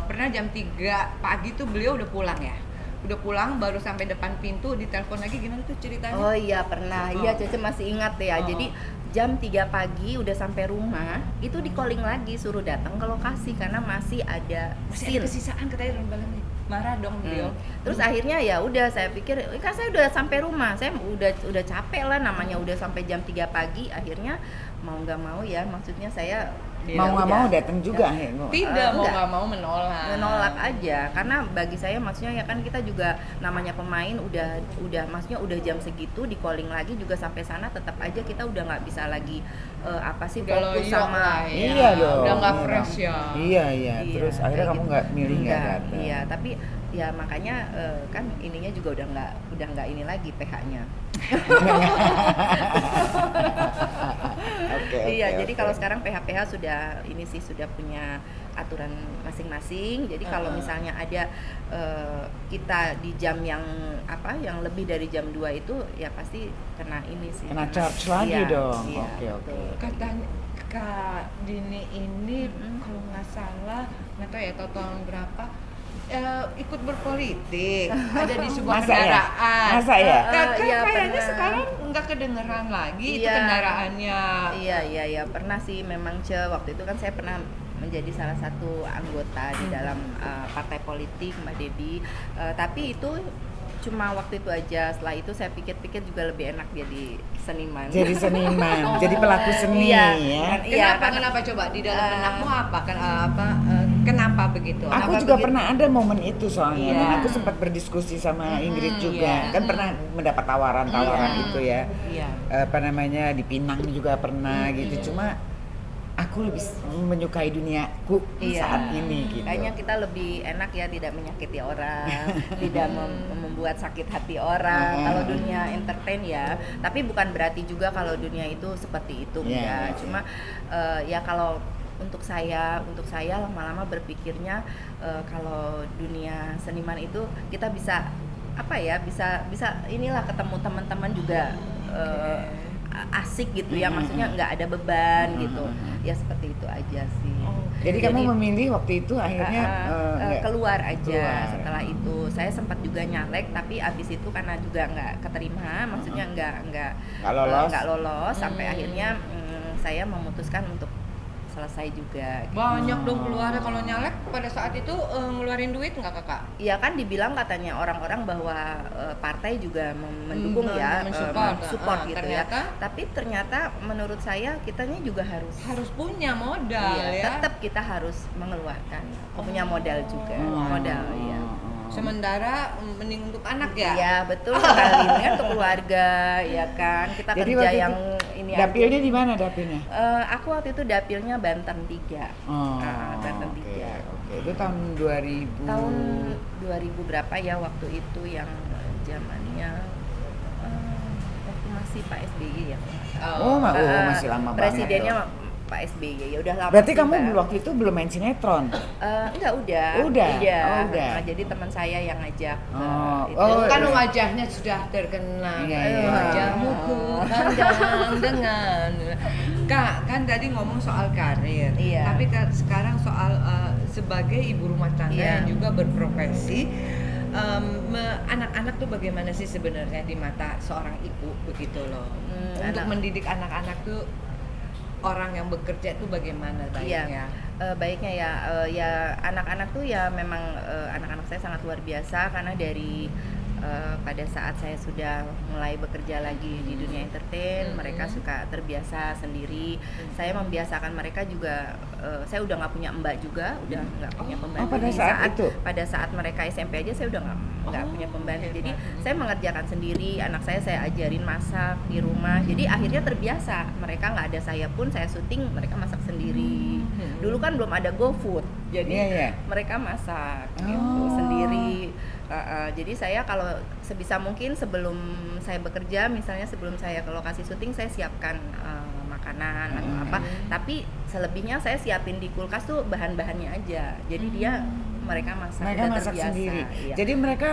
B: pernah jam 3 pagi tuh beliau udah pulang ya? Udah pulang baru sampai depan pintu, ditelepon lagi, gimana tuh ceritanya?
D: Oh iya pernah, iya Cece masih ingat ya. Jadi jam 3 pagi udah sampai rumah, itu di calling lagi suruh datang ke lokasi karena masih ada
B: Masih ada
D: scene.
B: kesisaan katanya dalam balan nih. Marah dong beliau.
D: Terus akhirnya ya udah saya pikir kan saya udah sampai rumah, saya udah capek lah, namanya udah sampai jam 3 pagi. Akhirnya mau nggak mau ya, maksudnya saya
C: Mau nggak mau datang juga ya.
B: Tidak mau
D: enggak.
B: nggak mau menolak
D: aja, karena bagi saya maksudnya ya kan kita juga namanya pemain udah maksudnya udah jam segitu di calling lagi juga sampai sana tetap aja kita udah nggak bisa lagi
B: Udah
D: fokus
B: loyo
D: sama
B: lah ya.
C: Iya dong.
B: Udah nggak
C: Iya
B: fresh
C: dong.
B: ya.
C: Iya.
D: Iya,
C: Terus akhirnya
D: kayak
C: kamu
D: gitu.
C: nggak milih nggak
D: Enggak,
C: datang.
D: iya, tapi ya makanya kan ininya juga udah nggak ini lagi PH-nya. Iya, jadi kalau sekarang PH sudah ini sih sudah punya aturan masing-masing. Jadi kalau misalnya ada kita di jam yang lebih dari jam 2 itu ya pasti kena ini sih.
C: Kena charge lagi
D: Iya,
C: dong.
D: iya,
C: Oke.
D: betul.
B: Katanya Kak Dini ini kalau nggak salah, nggak tahu ya tahun berapa, ikut berpolitik, ada di sebuah
C: Masa ya?
B: kendaraan.
C: Masa ya?
D: Iya,
B: Kayaknya
D: pernah.
B: sekarang nggak kedengeran lagi itu
D: Iya.
B: kendaraannya.
D: Iya pernah sih memang waktu itu kan saya pernah menjadi salah satu anggota di dalam partai politik Mbak Debbie. Tapi itu cuma waktu itu aja. Setelah itu saya pikir-pikir juga lebih enak jadi seniman.
C: Jadi seniman, jadi pelaku seni
D: Iya.
C: ya.
D: Iya,
B: Kenapa coba di dalam benakmu apa? Kenapa begitu?
C: Aku
B: Kenapa
C: juga
B: begitu?
C: pernah ada momen itu soalnya,
D: Iya.
C: dan aku sempat berdiskusi sama Ingrid juga,
B: iya.
C: kan pernah mendapat tawaran-tawaran
D: Iya.
C: itu ya,
B: Iya.
C: apa namanya di Pinang juga pernah gitu, cuma aku lebih menyukai duniaku
D: Iya.
C: saat ini gitu.
D: Kayaknya kita lebih enak ya tidak menyakiti orang, tidak membuat sakit hati orang. Kalau dunia entertain ya, tapi bukan berarti juga kalau dunia itu seperti itu
C: Iya,
D: ya.
C: iya.
D: Cuma ya kalau untuk saya lama-lama berpikirnya kalau dunia seniman itu kita bisa apa ya, bisa inilah ketemu teman-teman juga asik gitu ya, maksudnya nggak ada beban gitu ya, seperti itu aja sih.
C: Jadi kamu memilih waktu itu akhirnya nggak-
D: keluar aja.
C: keluar.
D: Setelah itu saya sempat juga nyalek, tapi abis itu karena juga nggak keterima, maksudnya nggak lolos sampai akhirnya saya memutuskan untuk selesai juga.
B: Banyak dong keluarnya kalau nyalek pada saat itu ngeluarin duit nggak kakak?
D: Iya kan dibilang katanya orang-orang bahwa partai juga mendukung ya,
B: mensupport.
D: gitu
B: Ternyata?
D: ya. Tapi ternyata menurut saya kitanya juga harus
B: Punya modal
D: iya,
B: ya.
D: tetap kita harus mengeluarkan, punya modal juga,
C: Wow.
D: modal ya.
B: Sementara mending untuk anak ya.
D: Iya betul sekali, ini kan untuk keluarga ya kan, kita
C: Jadi
D: kerja
C: waktu
D: yang
C: itu
D: ini
C: dapilnya
D: aja.
C: di mana dapilnya?
D: Aku waktu itu dapilnya Banten 3. Banten 3.
C: Oke. Itu tahun 2000.
D: Tahun 2000 berapa ya waktu itu yang zamannya waktu masih Pak SBY ya.
C: Masih lama banget.
D: Presidennya Pak SBY, ya udah lama.
C: Berarti
D: sih,
C: kamu
D: Mbak.
C: waktu itu belum main sinetron?
D: Enggak, udah.
C: Udah? Oh, udah.
D: Nah, jadi teman saya yang ngajak
C: Oh,
D: itu.
C: oh,
B: Kan
C: iya.
B: wajahnya sudah terkenal.
C: Iya, iya.
B: Wajahmu ku pandang dengan. Kak, kan tadi ngomong soal karir.
D: Iya.
B: Tapi sekarang soal sebagai ibu rumah tangga
D: Iya.
B: yang juga berprofesi, anak-anak tuh bagaimana sih sebenarnya di mata seorang ibu begitu loh. Untuk mendidik anak-anak tuh orang yang bekerja tuh bagaimana baiknya?
D: Baiknya ya anak-anak tuh ya memang anak-anak saya sangat luar biasa karena dari pada saat saya sudah mulai bekerja lagi di dunia entertain, mereka suka terbiasa sendiri. Saya membiasakan mereka juga. Saya udah nggak punya mbak juga, udah nggak punya pembantu.
C: pada
D: Di
C: saat itu?
D: pada saat mereka SMP aja saya udah nggak punya pembantu. Jadi saya mengerjakan sendiri. Anak saya ajarin masak di rumah. Jadi akhirnya terbiasa. Mereka nggak ada saya pun saya syuting, mereka masak sendiri. Dulu kan belum ada GoFood, jadi
C: Iya, iya.
D: mereka masak gitu sendiri. Jadi saya kalau sebisa mungkin sebelum saya bekerja, misalnya sebelum saya ke lokasi syuting, saya siapkan makanan atau apa. Tapi selebihnya saya siapin di kulkas tuh bahan-bahannya aja. Jadi mereka masak.
C: Mereka
D: udah
C: masak
D: terbiasa.
C: sendiri.
D: Iya.
C: Jadi mereka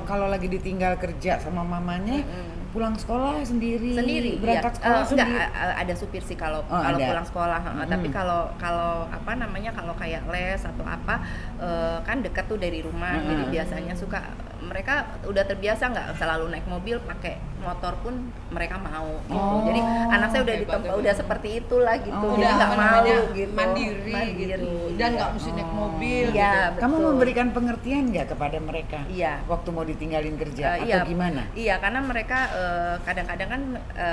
C: kalau lagi ditinggal kerja sama mamanya, pulang sekolah sendiri, berangkat
D: iya.
C: sekolah sendiri.
D: Enggak, ada supir sih kalau
C: ada.
D: pulang sekolah. Tapi kalau apa namanya, kalau kayak les atau apa kan dekat tuh dari rumah. Jadi biasanya suka mereka udah terbiasa nggak selalu naik mobil, pakai motor pun mereka mau gitu. Jadi anak saya udah udah seperti itulah gitu. Jadi
B: Udah
D: nggak mau gitu.
B: mandiri gitu. Dan nggak mesti naik mobil
D: Iya,
B: gitu.
C: Kamu
D: betul.
C: memberikan pengertian nggak kepada mereka?
D: Iya.
C: Waktu mau ditinggalin kerja atau gimana?
D: Iya, karena mereka kadang-kadang kan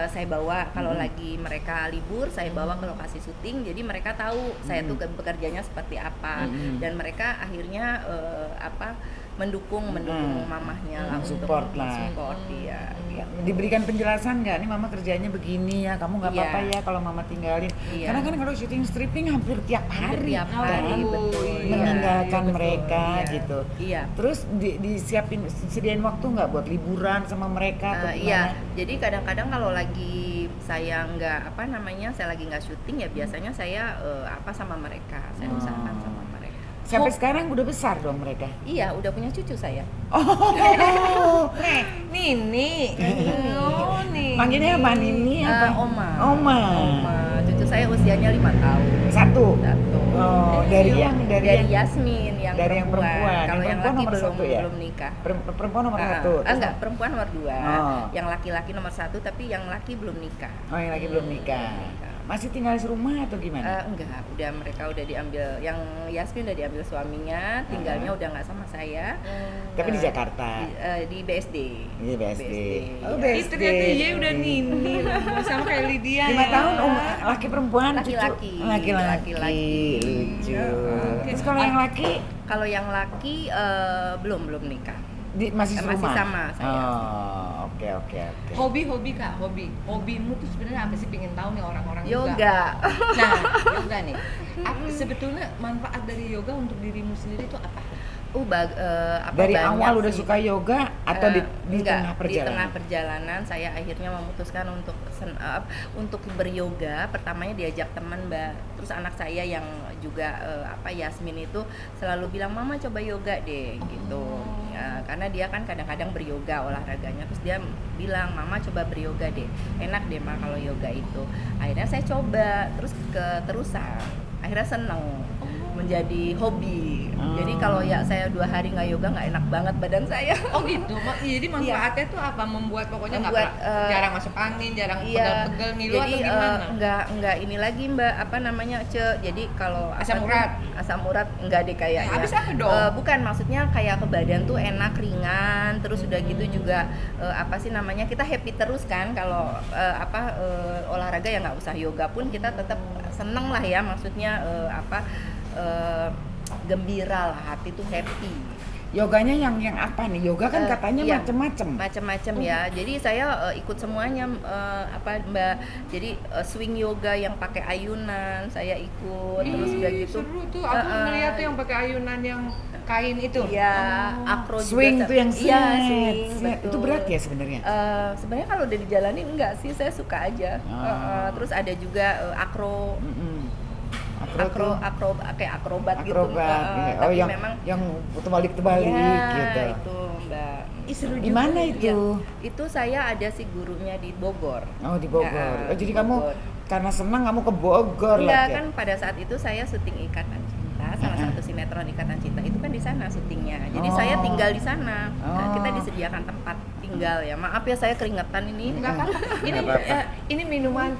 D: saya bawa kalau lagi mereka libur, saya bawa ke lokasi syuting, jadi mereka tahu saya tuh bekerjanya seperti apa, dan mereka akhirnya mendukung mamahnya lah,
C: Support
D: untuk
C: lah.
D: support dia.
C: Diberikan penjelasan nggak, nih mama kerjanya begini ya, kamu nggak
D: Iya.
C: apa-apa ya kalau mama tinggalin.
D: Iya.
C: Karena kan kalau syuting stripping hampir tiap hari,
D: Tiap hari,
C: kan?
D: betul.
C: Meninggalkan
B: Iya, betul.
C: mereka
D: Iya.
C: gitu.
D: Iya.
C: Terus disediain waktu nggak buat liburan sama mereka atau
D: Iya,
C: gimana?
D: jadi kadang-kadang kalau lagi saya nggak saya lagi nggak syuting ya biasanya saya sama mereka, saya usahakan sama mereka.
C: Sampai sekarang udah besar dong mereka.
D: Iya, udah punya cucu saya.
C: Oh,
B: Nini. Oh, Nini.
C: manggilnya apa Nini apa?
D: Oma.
C: Oma.
D: Oma. cucu saya usianya 5 tahun.
C: Satu.
D: Satu.
C: Oh, dari yang
D: Yasmin yang
C: dari yang perempuan.
D: Kalau
C: Yang
D: yang
C: perempuan
D: laki
C: nomor
D: belum
C: satu ya?
D: belum nikah.
C: Perempuan nomor
D: Ah,
C: satu. Terus
D: enggak, perempuan nomor 2.
C: Oh.
D: Yang laki-laki nomor 1, tapi yang laki belum nikah.
C: Oh, yang lagi belum nikah. Masih tinggal serumah atau gimana?
D: Enggak, mereka udah diambil, yang Yasmin udah diambil suaminya, tinggalnya udah nggak sama saya.
C: Tapi di Jakarta.
D: Di BSD.
C: Iya, BSD. Oh,
D: Iya.
C: BSD.
B: Ternyata Ye udah nini sama kayak Lydia
C: 5
B: ya.
C: tahun laki perempuan cucu?
D: Laki-laki.
C: Laki-laki. Lucu. Terus kalau yang laki
D: Kalau yang laki belum nikah.
C: masih serumah?
D: Masih sama saya.
C: Oh, oke.
B: Hobi Kak, hobimu tuh sebenarnya apa sih? Pengen tahu nih orang-orang
D: Yoga.
B: Nah, yoga nih. Sebetulnya manfaat dari yoga untuk dirimu sendiri itu apa?
C: Dari
D: banyak
C: awal udah
D: sih.
C: suka yoga atau di
D: Enggak,
C: tengah perjalanan?
D: Di tengah perjalanan saya akhirnya memutuskan untuk beryoga. Pertamanya diajak teman, Mbak. Terus anak saya yang juga Yasmin itu selalu bilang, "Mama coba yoga deh." gitu. Ya, karena dia kan kadang-kadang beryoga olahraganya. Terus dia bilang, "Mama coba beryoga deh. Enak deh, Ma, kalau yoga itu." Akhirnya saya coba, terus keterusan. Akhirnya seneng. Menjadi hobi. Jadi kalau saya 2 hari nggak yoga nggak enak banget badan saya.
B: Oh gitu. Jadi manfaatnya tuh apa? Membuat pokoknya jarang masuk angin, jarang pegel-pegel, ngilu
D: jadi,
B: atau gimana?
D: Enggak ini lagi, Mbak, Jadi kalau
B: Asam urat.
D: Asam urat enggak deh kayaknya.
B: Habis apa dong?
D: Bukan, maksudnya kayak ke badan tuh enak, ringan, terus udah gitu juga kita happy terus kan kalau olahraga ya nggak usah yoga pun kita tetap seneng lah ya, maksudnya gembira lah, hati tuh happy.
C: Yoganya yang apa nih? Yoga kan katanya
D: iya,
C: macem-macem.
D: ya. Jadi saya ikut semuanya, Mbak. Jadi swing yoga yang pakai ayunan saya ikut. Terus udah gitu.
B: Seru tuh. Aku ngeliat tuh yang pakai ayunan yang kain itu.
D: Iya, akro
C: Swing
D: juga.
C: tuh yang
D: Iya,
C: set.
D: swing.
C: Itu
D: Betul.
C: berat ya sebenarnya?
D: Sebenarnya kalau udah dijalanin enggak sih, saya suka aja. Terus ada juga akro. Akro kayak akrobat gitu.
C: Iya.
D: Tapi
C: yang
D: memang
C: yang terbalik
D: ya,
C: gitu.
D: itu, Mbak.
B: Seru
C: Di
B: juga.
C: mana itu?
D: Itu saya ada sih gurunya di Bogor.
C: Oh, di Bogor.
D: Ya,
C: Oh, jadi
D: di
C: kamu
D: Bogor.
C: karena senang kamu ke Bogor
D: Iya,
C: lah
D: kan pada saat itu saya syuting Ikatan Cinta, salah satu sinetron Ikatan Cinta itu kan di sana syutingnya. Jadi saya tinggal di sana. Kita disediakan tempat tinggal ya. Maaf ya saya keringetan ini.
B: Enggak apa-apa. Ini
C: Nggak apa-apa.
B: ini minuman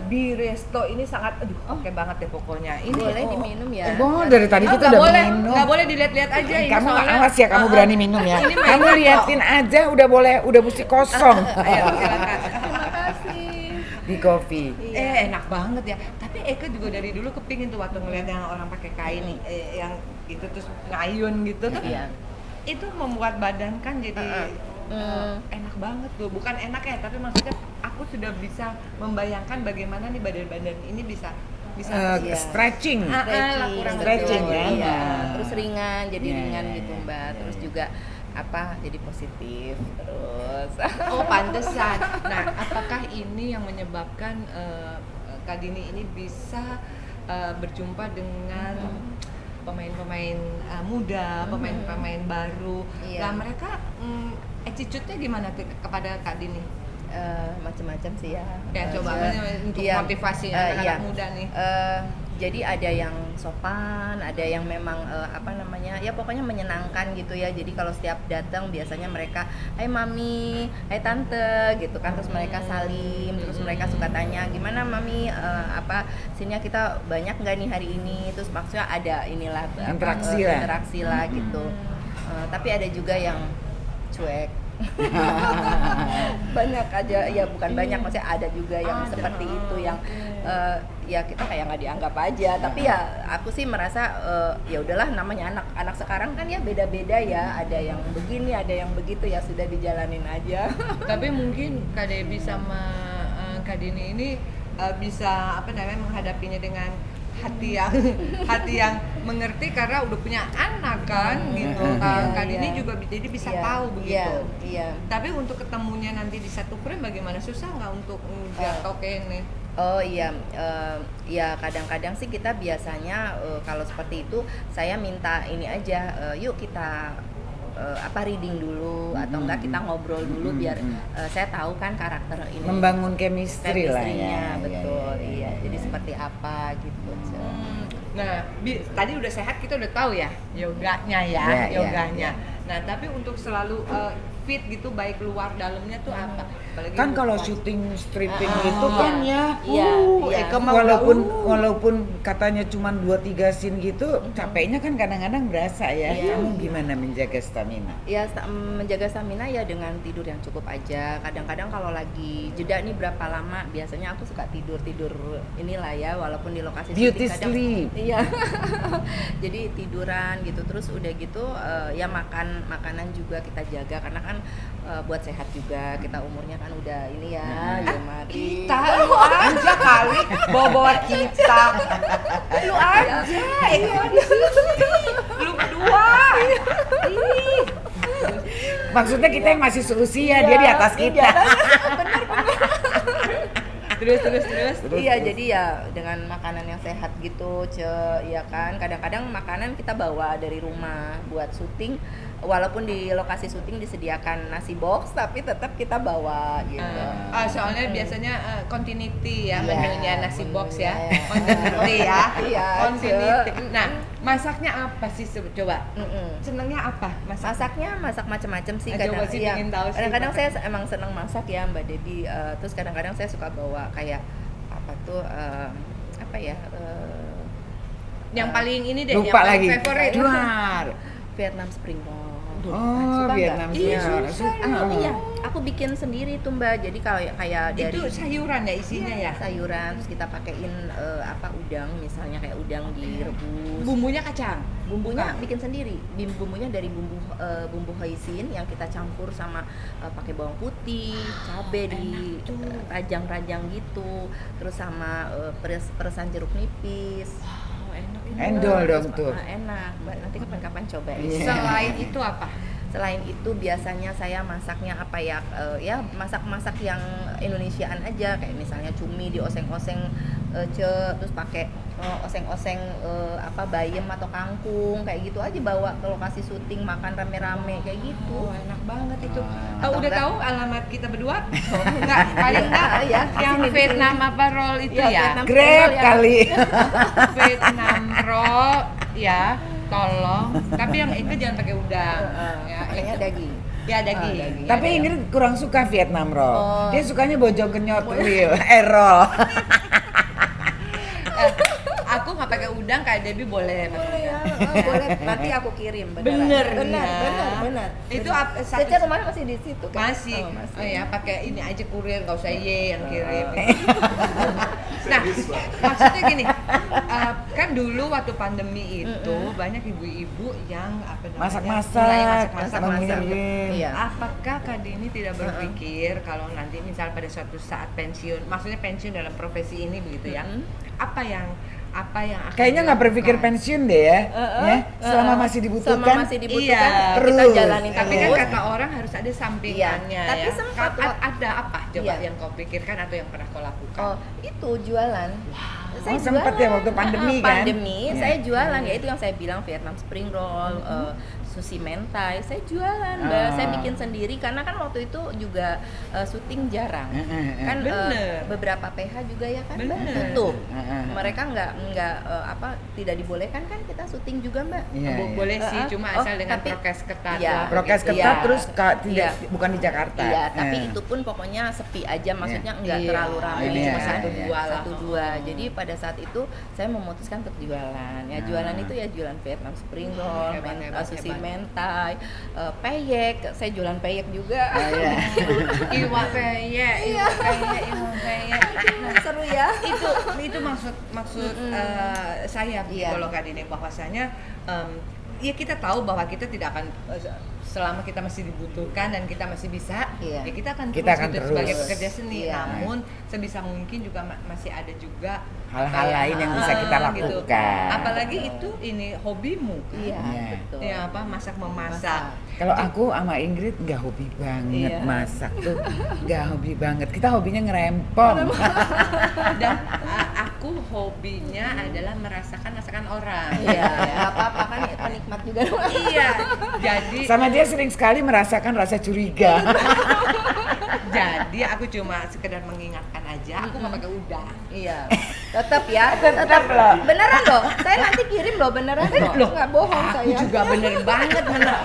B: Biresto ini sangat oke banget deh pokoknya. Ini
D: Boleh diminum ya.
C: Dari tadi kita udah minum.
B: Nggak boleh dilihat-lihat aja ini
C: Kamu
B: soalnya.
C: awas ya, kamu berani minum ya.
B: Ini
C: Kamu
B: merah
C: liatin aja udah boleh, udah mesti kosong.
B: Ayo silakan.
D: Terima kasih.
C: Di kopi.
B: Enak banget ya. Tapi Eka juga dari dulu kepingin tuh waktu ngeliat yang orang pakai kain yang gitu terus ngayun gitu tuh.
D: Iya.
B: Itu membuat badan kan jadi enak banget tuh. Bukan enak ya, tapi maksudnya aku sudah bisa membayangkan bagaimana nih badan-badan ini bisa
D: Iya.
C: Stretching.
B: kurang
C: Stretching
B: betul.
C: ya.
D: Iya.
C: Nah.
D: Terus ringan, jadi
C: Iya,
D: ringan
C: iya,
D: gitu,
C: iya,
D: Mbak.
C: iya,
D: Terus
C: iya.
D: juga jadi positif terus.
B: Oh pantesan. Nah, apakah ini yang menyebabkan Kak Dini ini bisa berjumpa dengan pemain-pemain muda, pemain-pemain baru?
D: Iya.
B: Nah, mereka attitude-nya gimana kepada Kak Dini?
D: Macam-macam sih ya.
B: Ya coba untuk
D: Iya.
B: motivasi anak-anak
D: Iya.
B: muda nih.
D: Jadi ada yang sopan, ada yang memang ya pokoknya menyenangkan gitu ya. Jadi kalau setiap datang biasanya mereka, "Hai Mami, hai Tante," gitu kan. Terus mereka salim, terus mereka suka tanya, "Gimana Mami, sininya kita banyak nggak nih hari ini?" Terus maksudnya ada inilah interaksi lah gitu. Tapi ada juga yang cuek. Banyak aja ya, bukan banyak, maksudnya ada juga yang seperti itu yang ya kita kayak nggak dianggap aja. Tapi ya aku sih merasa ya udahlah, namanya anak sekarang kan ya beda-beda ya, ada yang begini ada yang begitu, ya sudah dijalanin aja.
B: Tapi mungkin Kak Debbie sama Kak Dini ini bisa menghadapinya dengan hati yang mengerti karena udah punya anak kan gitu. Kak Dini juga jadi bisa tahu begitu.
D: Iya.
B: Tapi untuk ketemunya nanti di satu frame bagaimana? Susah nggak untuk jatuh ke ini?
D: Oh iya, ya kadang-kadang sih kita biasanya kalau seperti itu saya minta ini aja, yuk kita reading dulu atau enggak kita ngobrol dulu biar saya tahu kan karakter ini.
C: Membangun chemistry lah ya.
D: Chemistry-nya,
C: Iya,
D: betul.
C: iya,
D: Iya.
C: iya.
D: Jadi seperti apa gitu.
B: Nah, tadi udah sehat kita udah tahu ya yoganya ya,
C: Ya,
B: yoganya.
C: ya.
B: Nah, tapi untuk selalu fit gitu baik luar dalamnya tuh apa? Apalagi
C: Kan kalau
B: pas-
C: syuting stripping itu kan ya,
D: Iya, iya.
B: Eka mah udah,
C: walaupun katanya cuma 2-3 scene gitu, capeknya kan kadang-kadang berasa ya.
D: Iya.
C: Kamu gimana menjaga stamina?
D: Ya menjaga stamina ya dengan tidur yang cukup aja. Kadang-kadang kalau lagi jeda nih berapa lama, biasanya aku suka tidur inilah ya, walaupun di lokasi
C: Beauty
D: syuting kadang.
C: sleep.
D: Iya. Jadi tiduran gitu, terus udah gitu ya makanan juga kita jaga karena kan buat sehat juga. Kita umurnya kan udah ini ya, ya mari.
B: kita lu aja kali bawa kita. Lu aja, lu berdua. Ih.
C: Maksudnya kita yang masih seusia, dia di atas kita.
B: Terus.
D: Iya, jadi ya dengan makanan yang sehat gitu, ya kan. Kadang-kadang makanan kita bawa dari rumah buat syuting, walaupun di lokasi syuting disediakan nasi box, tapi tetap kita bawa gitu.
B: Soalnya biasanya continuity ya
D: Iya,
B: menunya nasi box ya.
D: iya.
B: Continuity ya.
D: Iya,
B: Continuity. Nah, masaknya apa sih coba? Senengnya apa?
D: Masaknya masak macam-macam sih.
B: Coba sih
D: iya.
B: pengen tahu sih,
D: Kadang-kadang
B: Mbak.
D: saya emang seneng masak ya Mbak Debbie. Terus kadang-kadang saya suka bawa kayak apa tuh apa ya?
B: Yang paling ini deh,
C: Lupa
B: yang paling
C: lagi.
B: favorite.
C: Juar.
D: Vietnam Spring Roll.
C: Oh,
D: Suka
C: Vietnam
D: nggak? Iya,
C: Spring Roll.
D: susah. Iya, aku bikin sendiri tuh Mbak. Jadi kayak dari
B: Itu sayuran ya isinya ya.
D: sayuran, terus kita pakein udang, misalnya kayak udang direbus.
B: Bumbunya kacang.
D: Bumbunya
B: Bukan.
D: bikin sendiri. Bumbunya dari bumbu hoisin yang kita campur sama pakai bawang putih, cabe di rajang-rajang gitu, terus sama peresan jeruk nipis.
B: Oh, enak ini.
C: Endol dong
D: Terus,
C: tuh.
D: enak Mbak, nanti kapan-kapan coba ya.
C: Iya.
B: Selain itu apa?
D: Selain itu biasanya saya masaknya apa ya? Ya masak-masak yang Indonesiaan aja, kayak misalnya cumi dioseng-oseng, terus pakai oseng-oseng bayam atau kangkung, kayak gitu aja bawa ke lokasi syuting makan rame-rame kayak gitu.
B: Oh, enak banget itu.
D: Atau
B: Udah
D: enggak?
B: tahu alamat kita berdua? Enggak, paling enggak
D: Ya,
B: yang
D: kesini,
B: Vietnam apa roll itu
D: Iya,
B: ya?
D: Vietnam.
C: Grab
D: Ya.
C: kali.
B: Vietnam roll ya, tolong. Tapi yang itu jangan pakai udang. Ya,
D: Pakainya
B: itu.
D: daging.
B: Ya daging.
D: daging.
C: Tapi
D: Ada
C: Ingrid kurang suka Vietnam roll.
D: Oh.
C: Dia sukanya bojong kenyot roll.
B: Aku nggak pakai udang, kayak Debbie boleh pakai
D: Boleh ya,
B: udang.
D: boleh. Nanti aku kirim
B: Bener
D: benar,
B: ya.
D: benar.
B: Itu apa?
D: Cece rumahnya masih di situ kan?
B: Masih.
D: Oh, masih.
B: Oh ya, pakai ini aja kurir, nggak usah ye yang kirim. Nah, maksudnya gini, kan dulu waktu pandemi itu banyak ibu-ibu yang apa namanya
C: Masak-masak,
B: mulai masak-masak.
C: mengirim.
D: Iya.
B: Apakah Kak Dini tidak berpikir kalau nanti misal pada suatu saat pensiun, maksudnya pensiun dalam profesi ini begitu ya, apa yang akan
C: Kayaknya nggak berpikir
B: dilakukan?
C: pensiun deh ya. Ya, selama masih dibutuhkan.
D: Selama masih dibutuhkan,
B: Iya,
D: kita
C: terus.
D: jalanin
B: Tapi kan
D: terus.
B: kata orang harus ada sampingannya
D: Iya, tapi
B: ya.
D: sempat
B: Ada apa coba
D: Iya.
B: yang kau pikirkan atau yang pernah kau lakukan?
D: Oh, itu jualan.
C: Oh, sempet ya waktu pandemi kan?
D: Pandemi,
C: Iya.
D: saya jualan ya itu yang saya bilang Vietnam Spring Roll, sushi mentai, saya jualan, Mbak. Saya bikin sendiri karena kan waktu itu juga syuting jarang. Kan
B: Bener.
D: beberapa PH juga ya kan Mbak,
B: Bener.
D: tutup.
C: Heeh.
D: Mereka nggak tidak dibolehkan kan kita syuting juga Mbak.
C: Iya, iya.
B: Boleh sih, cuma
D: Oh,
B: asal dengan
D: tapi-
B: prokes ketat.
D: Iya.
B: lah.
C: Prokes
D: Iya.
C: ketat terus tidak
D: Iya.
C: bukan di Jakarta.
D: Iya, tapi
C: Eh.
D: itu pun pokoknya sepi aja, maksudnya nggak
B: Iya.
D: terlalu ramai,
C: Iya,
D: cuma
C: iya,
D: satu
C: iya.
D: dua lah. Satu dua. Jadi pada saat itu saya memutuskan untuk jualan. Ya jualan itu ya jualan Vietnam Spring Roll,
B: Hebat,
D: sushi
B: hebat.
D: mentai, peyek. Saya jualan peyek juga.
C: Oh, iya.
B: Iwa peyek, iwa peyek.
D: Nah, seru ya.
B: Itu maksud saya
D: Iya.
B: kalau Kak Dini bahwasanya ya kita tahu bahwa kita tidak akan selama kita masih dibutuhkan dan kita masih bisa,
D: Iya.
B: ya kita akan
C: Kita akan
B: gitu
C: terus.
B: sebagai pekerja seni.
D: Iya.
B: Namun sebisa mungkin juga masih ada juga
C: Hal-hal
B: kayak,
C: lain yang bisa kita
B: gitu.
C: lakukan.
B: Apalagi itu ini hobimu kan?
D: Iya,
C: Iya.
D: betul.
B: Ya apa masak memasak.
C: Kalau aku sama Ingrid nggak hobi banget
D: Iya.
C: masak tuh, nggak hobi banget. Kita hobinya ngerempong.
B: Dan aku aku hobinya adalah merasakan masakan orang.
D: Iya, nggak apa-apa kan penikmat juga.
B: Iya. Jadi
C: Sama dia sering sekali merasakan rasa curiga.
B: jadi aku cuma sekedar mengingatkan aja, aku nggak pakai udang.
D: Iya. Tetap ya, tetap
C: loh.
D: Beneran loh. Saya nanti kirim loh beneran loh. Nggak bohong
B: Aku
D: saya.
B: juga bener banget nggak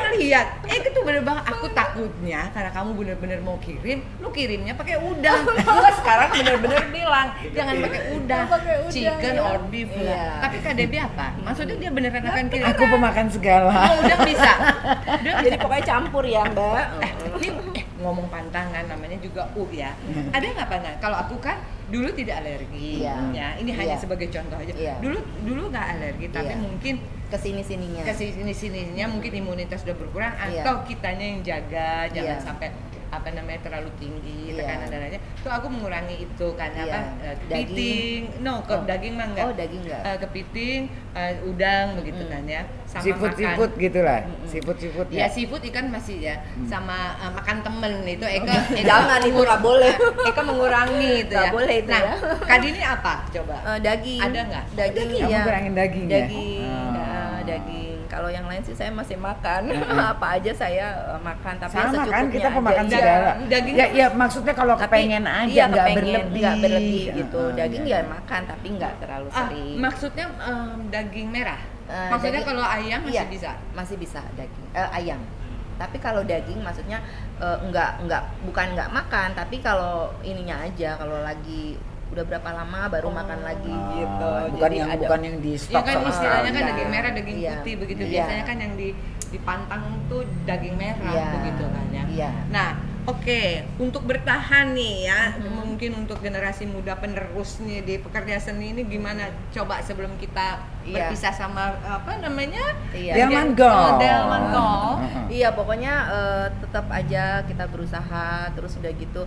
B: ngeliat. Itu bener banget. Aku takutnya karena kamu bener-bener mau kirim, lu kirimnya pakai udang. Gua sekarang bener-bener bilang jangan pakai udang,
D: Pakai udang,
B: chicken
D: ya.
B: or beef.
D: Iya.
B: Tapi Kak Debbie apa? Maksudnya dia beneran akan kirim.
C: Aku pemakan segala.
B: Oh, udang bisa. Udang
D: Jadi
B: bisa.
D: pokoknya campur ya Mbak.
B: Ini ngomong pantangan namanya juga ya. Ada nggak pantangan? Kalau aku kan dulu tidak alergi.
D: Iya.
B: Ya, ini hanya
D: Iya.
B: sebagai contoh aja.
D: Iya.
B: Dulu nggak alergi, tapi
D: Iya.
B: mungkin
D: Kesini-sininya.
B: kesini-sininya mungkin imunitas sudah berkurang
D: Iya.
B: atau kitanya yang jaga jangan
D: Iya.
B: sampai terlalu tinggi
D: Iya.
B: tekanan darahnya. Tuh aku mengurangi itu karena
D: Iya.
B: kepiting.
D: Oh.
B: Daging mah enggak.
D: Oh, daging enggak.
B: Kepiting, udang begitu kan ya. Sama
C: Seafood gitu lah. Seafood
B: Ya seafood ikan masih ya sama makan temen itu Eka
D: Jangan, itu nggak boleh.
B: Eka mengurangi itu
D: Nggak
B: ya.
D: boleh itu
B: nah,
D: ya.
B: Kak Dini apa coba?
D: Daging.
B: Ada nggak?
D: Daging.
C: Kamu
D: Iya.
C: kurangin daging ya?
D: Daging.
C: Oh.
D: Daging. Kalau yang lain sih saya masih makan. Apa aja saya makan tapi
C: Sama
D: secukupnya
C: kan kita pemakan
D: aja.
C: segala.
B: Daging-
C: Ya maksudnya kalau
D: Tapi
C: kepengen aja
D: iya,
C: nggak
D: kepengen,
C: berlebih.
D: nggak berlebih gitu.
C: Ah,
D: Daging
C: iya.
D: ya makan tapi nggak terlalu sering.
B: Maksudnya daging merah. Maksudnya
D: Daging-
B: kalau ayam masih
D: iya,
B: bisa.
D: Masih bisa daging ayam. Tapi kalau daging maksudnya bukan nggak makan, tapi kalau ininya aja kalau lagi udah berapa lama baru makan lagi gitu.
C: Bukan
D: Jadi
C: yang
D: ada-
C: bukan yang di
B: Ya
C: stok
B: kan
C: sama
B: istilahnya kan
C: sekali.
B: daging merah, daging
D: Iya.
B: putih begitu.
D: Iya.
B: Biasanya kan yang dipantang tuh daging merah
D: Iya.
B: begitu kan ya.
D: Iya.
B: Nah, oke, untuk bertahan nih ya, mungkin untuk generasi muda penerus nih di pekerja seni ini gimana? Coba sebelum kita
D: Iya.
B: berpisah sama apa namanya?
D: Iya.
C: Delman Golf.
B: Delman Golf.
D: Iya, pokoknya tetap aja kita berusaha, terus udah gitu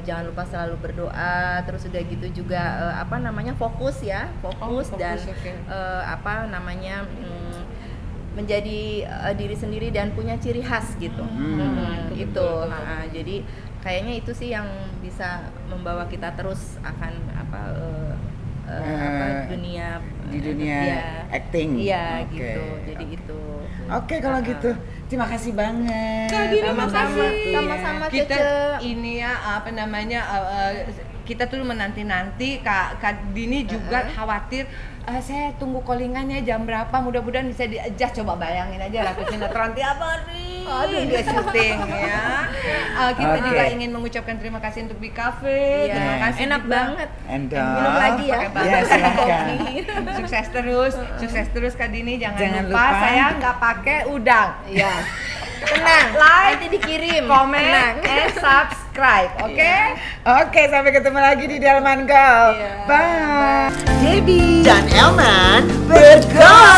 D: jangan lupa selalu berdoa, terus udah gitu juga fokus ya, fokus
B: fokus,
D: dan
B: oke.
D: menjadi diri sendiri dan punya ciri khas gitu. Itu.
B: betul.
D: Jadi kayaknya itu sih yang bisa membawa kita terus akan dunia
C: di dunia
D: ya.
C: acting.
D: Iya,
C: Oke.
D: gitu. Jadi itu.
C: Oke kalau gitu, terima kasih banget.
B: Kak Dini,
D: Sama-sama.
B: makasih.
D: Sama-sama,
B: Kita
D: Cece.
B: ini ya kita tuh menanti-nanti Kak Dini juga khawatir saya tunggu callingannya jam berapa, mudah-mudahan bisa di-adjust. Coba bayangin aja Ratu Sinetron tiap hari dia syuting ya. Kita
C: Oke.
B: juga ingin mengucapkan terima kasih untuk Big Cafe.
D: Iya,
B: Terima kasih
D: enak
B: juga.
D: banget.
C: Endorse.
D: Minum lagi ya.
B: Pakai banget.
C: Ya silakan.
B: Sukses terus Kak Dini. Jangan
C: Jangan
B: lupa
C: lupa.
B: saya nggak pakai udang.
D: Iya. Tenang,
B: Like,
D: nanti dikirim.
B: Comment,
D: Tenang.
B: and subscribe, oke?
C: Oke, sampai ketemu lagi di Delman Golf.
D: Iya.
C: Bye.
A: Debbie dan Elman bergol.